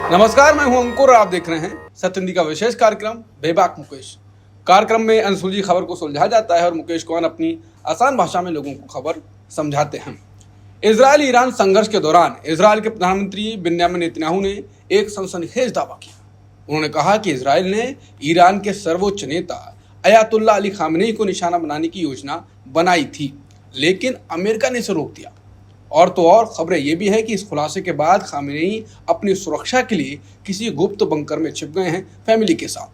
नमस्कार, मैं हूं अंकुर और आप देख रहे हैं सत्य हिंदी का विशेष कार्यक्रम बेबाक मुकेश। कार्यक्रम में अनसुलझी खबर को सुलझाया जाता है और मुकेश कौन अपनी आसान भाषा में लोगों को खबर समझाते हैं। इजरायल ईरान संघर्ष के दौरान इजरायल के प्रधानमंत्री बिन्यामिन नेतन्याहू ने एक सनसनीखेज दावा किया। उन्होंने कहा कि इजरायल ने ईरान के सर्वोच्च नेता अयातुल्लाह अली खामेनी को निशाना बनाने की योजना बनाई थी, लेकिन अमेरिका ने इसे रोक दिया। और तो और खबरें ये भी है कि इस खुलासे के बाद खामेनी अपनी सुरक्षा के लिए किसी गुप्त बंकर में छिप गए हैं फैमिली के साथ,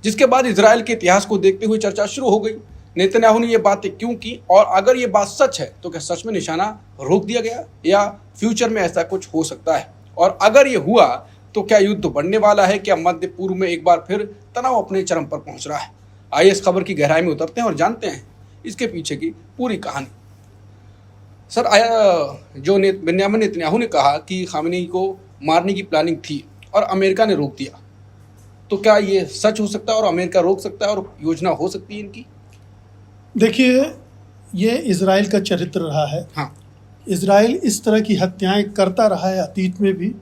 जिसके बाद इजरायल के इतिहास को देखते हुए चर्चा शुरू हो गई। नेतन्याहू ने ये बातें क्यों की और अगर ये बात सच है तो क्या सच में निशाना रोक दिया गया या फ्यूचर में ऐसा कुछ हो सकता है, और अगर ये हुआ तो क्या युद्ध बढ़ने वाला है, क्या मध्य पूर्व में एक बार फिर तनाव अपने चरम पर पहुंच रहा है। आइए इस खबर की गहराई में उतरते हैं और जानते हैं इसके पीछे की पूरी कहानी। सर, जो बिन्यामिन नेतन्याहू ने कहा कि खामेनी को मारने की प्लानिंग थी और अमेरिका ने रोक दिया, तो क्या ये सच हो सकता है और अमेरिका रोक सकता है और योजना हो सकती है इनकी? देखिए, ये इजराइल का चरित्र रहा है। हाँ, इजराइल इस तरह की हत्याएं करता रहा है अतीत में भी,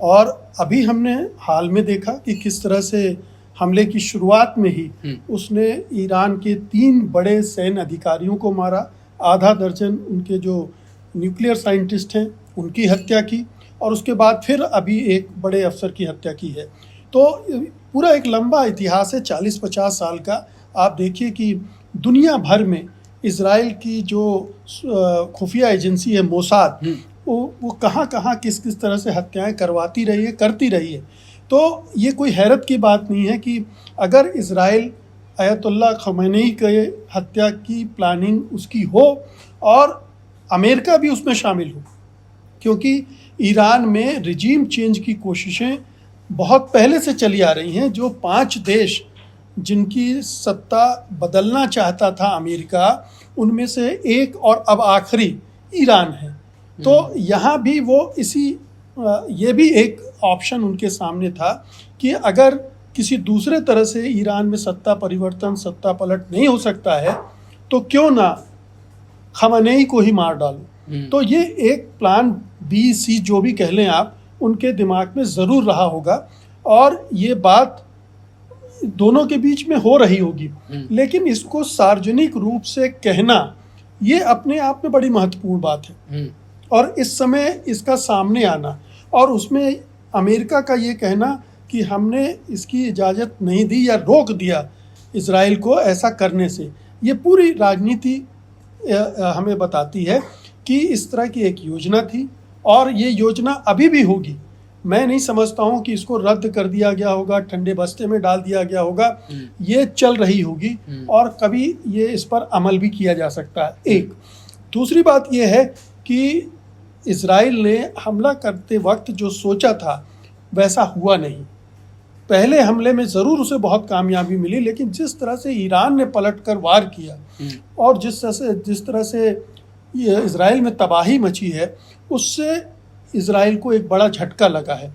और अभी हमने हाल में देखा कि किस तरह से हमले की शुरुआत में ही उसने ईरान के 3 बड़े सैन्य अधिकारियों को मारा, आधा दर्जन उनके जो न्यूक्लियर साइंटिस्ट हैं उनकी हत्या की, और उसके बाद फिर अभी एक बड़े अफसर की हत्या की है। तो पूरा एक लंबा इतिहास है 40-50 साल का। आप देखिए कि दुनिया भर में इजराइल की जो खुफिया एजेंसी है मोसाद, वो कहाँ कहाँ किस किस तरह से हत्याएं करवाती रही है, करती रही है। तो ये कोई हैरत की बात नहीं है कि अगर इजराइल अयतुल्लाह खमेनी के हत्या की प्लानिंग उसकी हो और अमेरिका भी उसमें शामिल हो, क्योंकि ईरान में रिजीम चेंज की कोशिशें बहुत पहले से चली आ रही हैं। जो 5 देश जिनकी सत्ता बदलना चाहता था अमेरिका, उनमें से एक और अब आखिरी ईरान है। तो यहाँ भी वो ये भी एक ऑप्शन उनके सामने था कि अगर किसी दूसरे तरह से ईरान में सत्ता परिवर्तन, सत्ता पलट नहीं हो सकता है, तो क्यों ना खमेनी को ही मार डालो। तो ये एक प्लान बी सी जो भी कह लें आप, उनके दिमाग में ज़रूर रहा होगा और ये बात दोनों के बीच में हो रही होगी। लेकिन इसको सार्वजनिक रूप से कहना ये अपने आप में बड़ी महत्वपूर्ण बात है, और इस समय इसका सामने आना और उसमें अमेरिका का ये कहना कि हमने इसकी इजाज़त नहीं दी या रोक दिया इजराइल को ऐसा करने से, ये पूरी राजनीति हमें बताती है कि इस तरह की एक योजना थी और ये योजना अभी भी होगी। मैं नहीं समझता हूँ कि इसको रद्द कर दिया गया होगा, ठंडे बस्ते में डाल दिया गया होगा। ये चल रही होगी और कभी ये इस पर अमल भी किया जा सकता है। एक दूसरी बात ये है कि इजराइल ने हमला करते वक्त जो सोचा था वैसा हुआ नहीं। पहले हमले में ज़रूर उसे बहुत कामयाबी मिली, लेकिन जिस तरह से ईरान ने पलटकर वार किया और जिस तरह से ये इजराइल में तबाही मची है, उससे इजराइल को एक बड़ा झटका लगा है।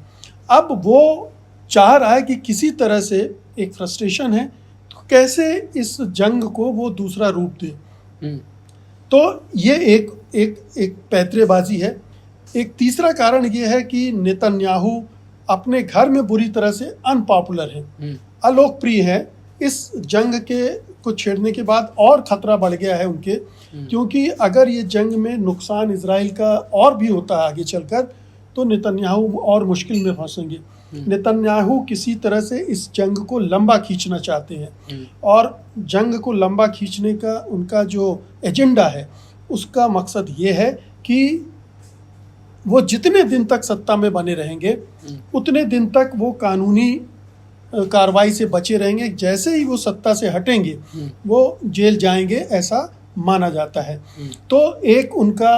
अब वो चाह रहा है कि किसी तरह से, एक फ्रस्ट्रेशन है, तो कैसे इस जंग को वो दूसरा रूप दे। तो ये एक पैंतरेबाजी है। एक तीसरा कारण ये है कि नेतन्याहू अपने घर में बुरी तरह से अनपॉपुलर है, अलोकप्रिय है। इस जंग को छेड़ने के बाद और खतरा बढ़ गया है उनके, क्योंकि अगर ये जंग में नुकसान इजराइल का और भी होता है आगे चलकर, तो नेतन्याहू और मुश्किल में फंसेंगे। नेतन्याहू किसी तरह से इस जंग को लंबा खींचना चाहते हैं, और जंग को लंबा खींचने का उनका जो एजेंडा है, उसका मकसद ये है कि वो जितने दिन तक सत्ता में बने रहेंगे उतने दिन तक वो कानूनी कार्रवाई से बचे रहेंगे। जैसे ही वो सत्ता से हटेंगे वो जेल जाएंगे, ऐसा माना जाता है। तो एक उनका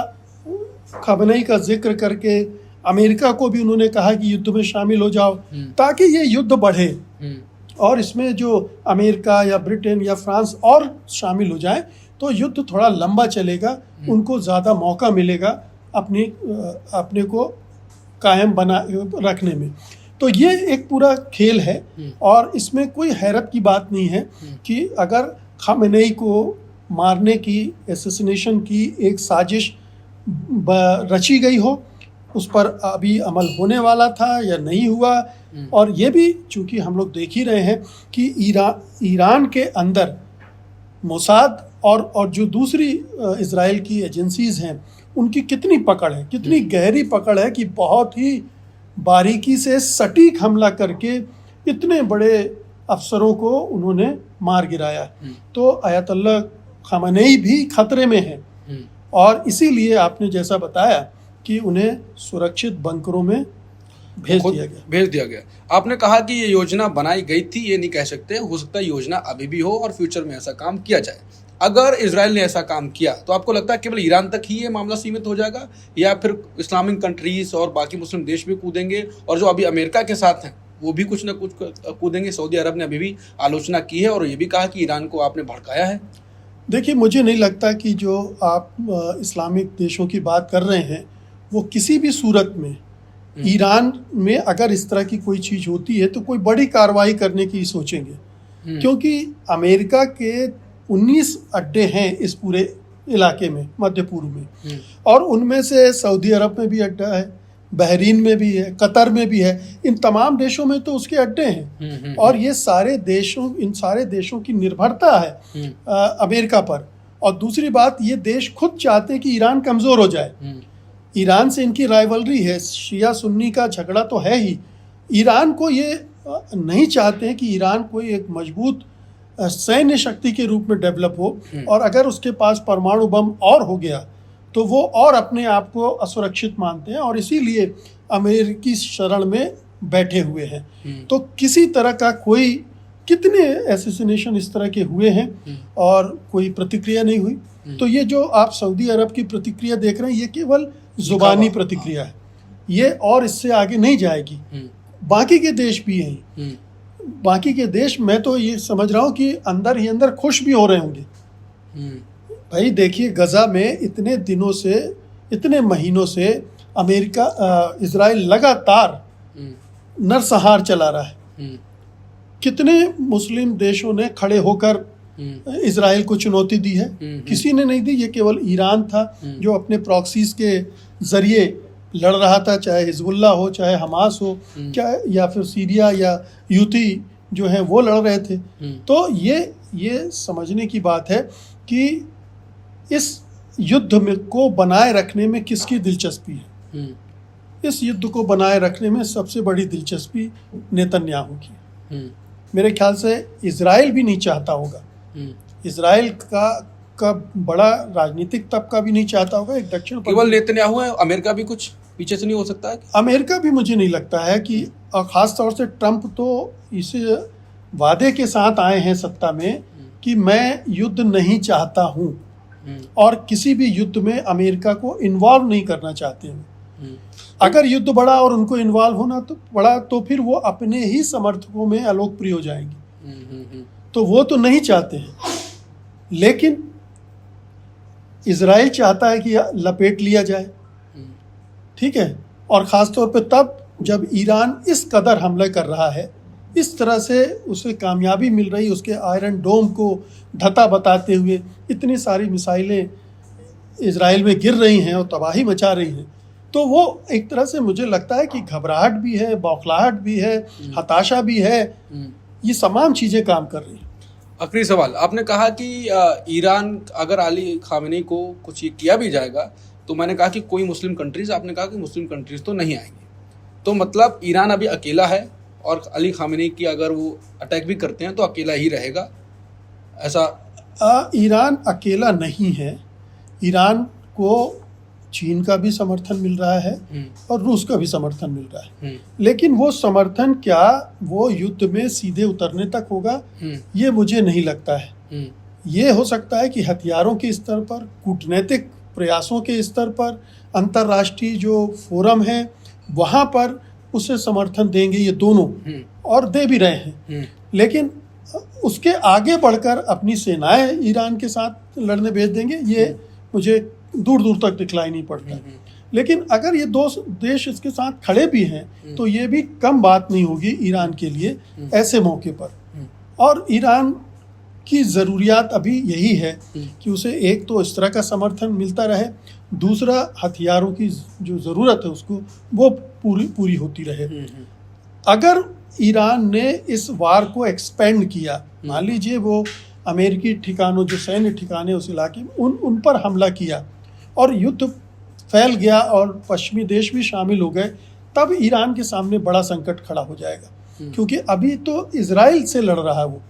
खमेनी का जिक्र करके अमेरिका को भी उन्होंने कहा कि युद्ध में शामिल हो जाओ, ताकि ये युद्ध बढ़े और इसमें जो अमेरिका या ब्रिटेन या फ्रांस और शामिल हो जाए तो युद्ध थोड़ा लंबा चलेगा, उनको ज़्यादा मौका मिलेगा अपने को कायम बना रखने में। तो ये एक पूरा खेल है और इसमें कोई हैरत की बात नहीं है कि अगर खामेनी को मारने की, एसेसिनेशन की एक साजिश रची गई हो उस पर अभी अमल होने वाला था या नहीं हुआ। और ये भी चूंकि हम लोग देख ही रहे हैं कि ईरान के अंदर मोसाद और जो दूसरी इजराइल की एजेंसीज हैं उनकी कितनी पकड़ है, कितनी गहरी पकड़ है कि बहुत ही बारीकी से सटीक हमला करके इतने बड़े अफसरों को उन्होंने मार गिराया। तो आयतुल्लाह खामेनेई भी खतरे में है और इसीलिए आपने जैसा बताया कि उन्हें सुरक्षित बंकरों में भेज दिया गया। आपने कहा कि ये योजना बनाई गई थी, ये नहीं कह सकते, हो सकता है योजना अभी भी हो और फ्यूचर में ऐसा काम किया जाए। अगर इजराइल ने ऐसा काम किया तो आपको लगता है केवल ईरान तक ही ये मामला सीमित हो जाएगा या फिर इस्लामिक कंट्रीज और बाकी मुस्लिम देश भी कूदेंगे और जो अभी अमेरिका के साथ हैं वो भी कुछ ना कुछ कूदेंगे? सऊदी अरब ने अभी भी आलोचना की है और ये भी कहा कि ईरान को आपने भड़काया है। देखिए, मुझे नहीं लगता कि जो आप इस्लामिक देशों की बात कर रहे हैं वो किसी भी सूरत में ईरान में अगर इस तरह की कोई चीज़ होती है तो कोई बड़ी कार्रवाई करने की सोचेंगे, क्योंकि अमेरिका के 19 अड्डे हैं इस पूरे इलाके में, मध्य पूर्व में, और उनमें से सऊदी अरब में भी अड्डा है, बहरीन में भी है, कतर में भी है। इन तमाम देशों में तो उसके अड्डे हैं और ये सारे देशों, इन सारे देशों की निर्भरता है अमेरिका पर। और दूसरी बात, ये देश खुद चाहते हैं कि ईरान कमज़ोर हो जाए। ईरान से इनकी राइवलरी है, शिया सुन्नी का झगड़ा तो है ही। ईरान को ये नहीं चाहते हैं कि ईरान कोई एक मजबूत सैन्य शक्ति के रूप में डेवलप हो और अगर उसके पास परमाणु बम और हो गया तो वो और अपने आप को असुरक्षित मानते हैं और इसीलिए अमेरिकी शरण में बैठे हुए हैं। तो किसी तरह का कोई, कितने एसेसिनेशन इस तरह के हुए हैं और कोई प्रतिक्रिया नहीं हुई। तो ये जो आप सऊदी अरब की प्रतिक्रिया देख रहे हैं ये केवल जुबानी प्रतिक्रिया है, ये और इससे आगे नहीं जाएगी। बाकी के देश भी हैं, बाकी के देश, मैं तो ये समझ रहा हूँ कि अंदर ही अंदर खुश भी हो रहे होंगे। भाई देखिए, गजा में इतने दिनों से, इतने महीनों से इजराइल लगातार नरसंहार चला रहा है। कितने मुस्लिम देशों ने खड़े होकर इजराइल को चुनौती दी है? किसी ने नहीं दी। ये केवल ईरान था जो अपने प्रॉक्सीज के जरिए लड़ रहा था, चाहे हिजबुल्लाह हो, चाहे हमास हो, क्या या फिर सीरिया या यूती जो है वो लड़ रहे थे। तो ये समझने की बात है कि इस युद्ध में को बनाए रखने में किसकी दिलचस्पी है। इस युद्ध को बनाए रखने में सबसे बड़ी दिलचस्पी नेतन्याहू की। मेरे ख्याल से इजराइल भी नहीं चाहता होगा, इजराइल का बड़ा राजनीतिक तबका भी नहीं चाहता होगा। एक दक्षिण केवल नेतन्याहू है, अमेरिका भी कुछ पीछे से नहीं हो सकता है? अमेरिका भी मुझे नहीं लगता है कि, और ख़ास तौर से ट्रंप तो इस वादे के साथ आए हैं सत्ता में कि मैं युद्ध नहीं चाहता हूँ और किसी भी युद्ध में अमेरिका को इन्वॉल्व नहीं करना चाहते हैं। अगर युद्ध बढ़ा और उनको इन्वॉल्व होना तो पड़ा तो फिर वो अपने ही समर्थकों में अलोकप्रिय हो जाएंगे, तो वो तो नहीं चाहते हैं। लेकिन इजराइल चाहता है कि लपेट लिया जाए, ठीक है, और ख़ास तौर पे तब जब ईरान इस कदर हमला कर रहा है, इस तरह से उसे कामयाबी मिल रही, उसके आयरन डोम को धता बताते हुए इतनी सारी मिसाइलें इजराइल में गिर रही हैं और तबाही मचा रही हैं, तो वो एक तरह से मुझे लगता है कि घबराहट भी है, बौखलाहट भी है, हताशा भी है, ये तमाम चीज़ें काम कर रही हैं। आखिरी सवाल, आपने कहा कि ईरान, अगर अली खामेनी को कुछ ये किया भी जाएगा तो मैंने कहा कि कोई मुस्लिम कंट्रीज़, आपने कहा कि मुस्लिम कंट्रीज़ तो नहीं आएंगी, तो मतलब ईरान अभी अकेला है और अली खामेनी की अगर वो अटैक भी करते हैं तो अकेला ही रहेगा, ऐसा? ईरान अकेला नहीं है। ईरान को चीन का भी समर्थन मिल रहा है और रूस का भी समर्थन मिल रहा है, लेकिन वो समर्थन क्या वो युद्ध में सीधे उतरने तक होगा, ये मुझे नहीं लगता है। ये हो सकता है कि हथियारों के स्तर पर, कूटनीतिक प्रयासों के स्तर पर, अंतर्राष्ट्रीय जो फोरम है वहाँ पर उसे समर्थन देंगे ये दोनों, और दे भी रहे हैं। लेकिन उसके आगे बढ़कर अपनी सेनाएं ईरान के साथ लड़ने भेज देंगे, ये मुझे दूर दूर तक दिखलाई नहीं पड़ता। लेकिन अगर ये दो देश इसके साथ खड़े भी हैं तो ये भी कम बात नहीं होगी ईरान के लिए ऐसे मौके पर। और ईरान की ज़रूरियात अभी यही है कि उसे एक तो इस तरह का समर्थन मिलता रहे, दूसरा हथियारों की जो ज़रूरत है उसको वो पूरी होती रहे। अगर ईरान ने इस वार को एक्सपेंड किया, मान लीजिए वो अमेरिकी ठिकानों, जो सैन्य ठिकाने उस इलाके में, उन पर हमला किया और युद्ध फैल गया और पश्चिमी देश भी शामिल हो गए, तब ईरान के सामने बड़ा संकट खड़ा हो जाएगा। क्योंकि अभी तो इजराइल से लड़ रहा है वो,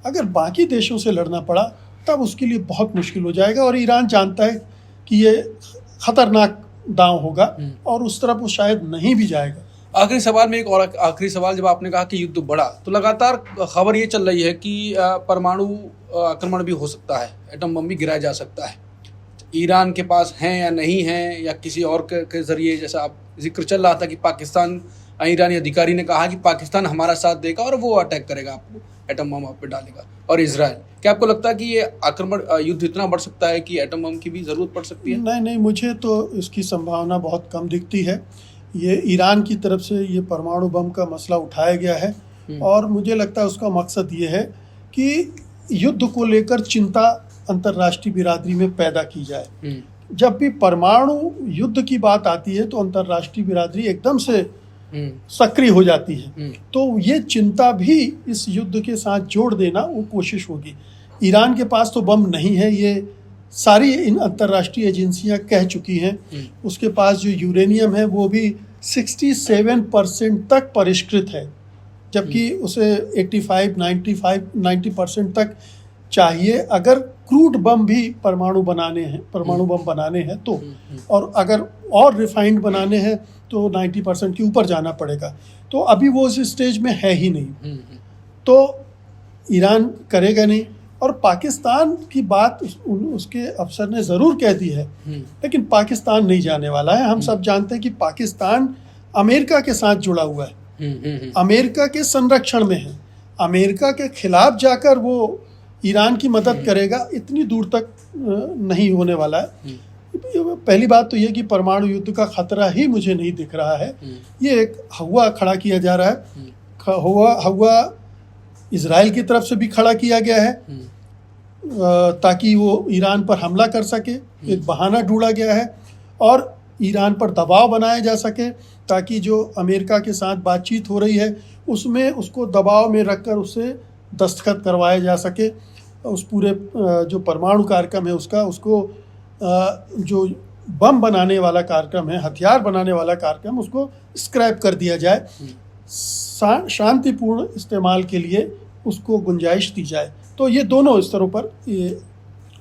अगर बाकी देशों से लड़ना पड़ा तब उसके लिए बहुत मुश्किल हो जाएगा। और ईरान जानता है कि ये खतरनाक दांव होगा और उस तरफ वो शायद नहीं भी जाएगा। आखिरी सवाल में एक और आखिरी सवाल, जब आपने कहा कि युद्ध बढ़ा तो लगातार खबर ये चल रही है कि परमाणु आक्रमण भी हो सकता है, एटम बम भी गिराया जा सकता है। ईरान के पास हैं या नहीं हैं, या किसी और के जरिए, जैसा आप जिक्र चल रहा था कि पाकिस्तान, ईरानी अधिकारी ने कहा कि पाकिस्तान हमारा साथ देगा और वो अटैक करेगा, आपको एटम बम आप पे डालेगा, और इजराइल। क्या आपको लगता है कि ये आक्रमण, युद्ध इतना बढ़ सकता है कि एटम बम की भी ज़रूरत पड़ सकती है? नहीं, मुझे तो इसकी संभावना बहुत कम दिखती है। ये ईरान की तरफ से ये परमाणु बम का मसला उठाया गया है और मुझे लगता है उसका मकसद ये है कि युद्ध को लेकर चिंता अंतर्राष्ट्रीय बिरादरी में पैदा की जाए। जब भी परमाणु युद्ध की बात आती है तो अंतर्राष्ट्रीय बिरादरी एकदम से सक्रिय हो जाती है, तो ये चिंता भी इस युद्ध के साथ जोड़ देना वो कोशिश होगी। ईरान के पास तो बम नहीं है, ये सारी इन अंतर्राष्ट्रीय एजेंसियां कह चुकी हैं। उसके पास जो यूरेनियम है वो भी 67% तक परिष्कृत है, जबकि उसे 85-90% तक चाहिए अगर क्रूड बम भी परमाणु बम बनाने हैं तो, और अगर और रिफाइंड बनाने हैं तो 90% के ऊपर जाना पड़ेगा। तो अभी वो उस स्टेज में है ही नहीं, तो ईरान करेगा नहीं। और पाकिस्तान की बात उसके अफसर ने ज़रूर कह दी है, लेकिन पाकिस्तान नहीं जाने वाला है। हम सब जानते हैं कि पाकिस्तान अमेरिका के साथ जुड़ा हुआ है, अमेरिका के संरक्षण में है। अमेरिका के खिलाफ जाकर वो ईरान की मदद करेगा, इतनी दूर तक नहीं होने वाला है। पहली बात तो ये कि परमाणु युद्ध का खतरा ही मुझे नहीं दिख रहा है। ये एक हवा खड़ा किया जा रहा है, हवा इजराइल की तरफ से भी खड़ा किया गया है ताकि वो ईरान पर हमला कर सके। एक बहाना ढूंढा गया है और ईरान पर दबाव बनाया जा सके ताकि जो अमेरिका के साथ बातचीत हो रही है उसमें उसको दबाव में रखकर उससे दस्तखत करवाया जा सके। उस पूरे जो परमाणु कार्यक्रम है उसको जो बम बनाने वाला कार्यक्रम है, हथियार बनाने वाला कार्यक्रम, उसको स्क्रैप कर दिया जाए। शांतिपूर्ण इस्तेमाल के लिए उसको गुंजाइश दी जाए। तो ये दोनों स्तरों पर ये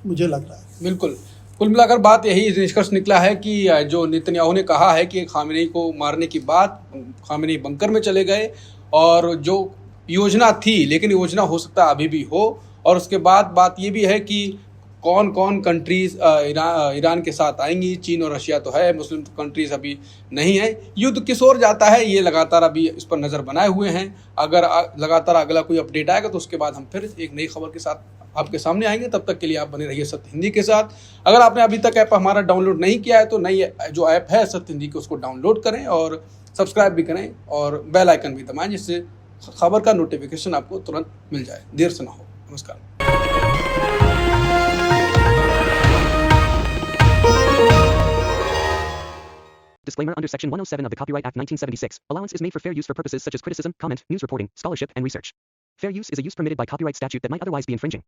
मुझे लग रहा है। बिल्कुल, कुल मिलाकर बात यही निष्कर्ष निकला है कि जो नेतन्याहू ने कहा है कि खामेनी को मारने की बात, खामेनी बंकर में चले गए और जो योजना थी, लेकिन योजना हो सकता है अभी भी हो। और उसके बाद बात ये भी है कि कौन कौन कंट्रीज ईरान के साथ आएंगी। चीन और रशिया तो है, मुस्लिम कंट्रीज अभी नहीं है। युद्ध किस ओर जाता है ये लगातार अभी इस पर नज़र बनाए हुए हैं। अगर लगातार अगला कोई अपडेट आएगा तो उसके बाद हम फिर एक नई खबर के साथ आपके सामने आएंगे। तब तक के लिए आप बने रहिए सत्य हिंदी के साथ। अगर आपने अभी तक ऐप हमारा डाउनलोड नहीं किया है तो नई जो ऐप है सत्य हिंदी की, उसको डाउनलोड करें और सब्सक्राइब भी करें और बेल आइकन भी दबाएं, जिससे खबर का नोटिफिकेशन आपको तुरंत मिल जाए, देर से ना हो। नमस्कार। Disclaimer under Section 107 of the Copyright Act 1976. Allowance is made for fair use for purposes such as criticism, comment, news reporting, scholarship, and research. Fair use is a use permitted by copyright statute that might otherwise be infringing.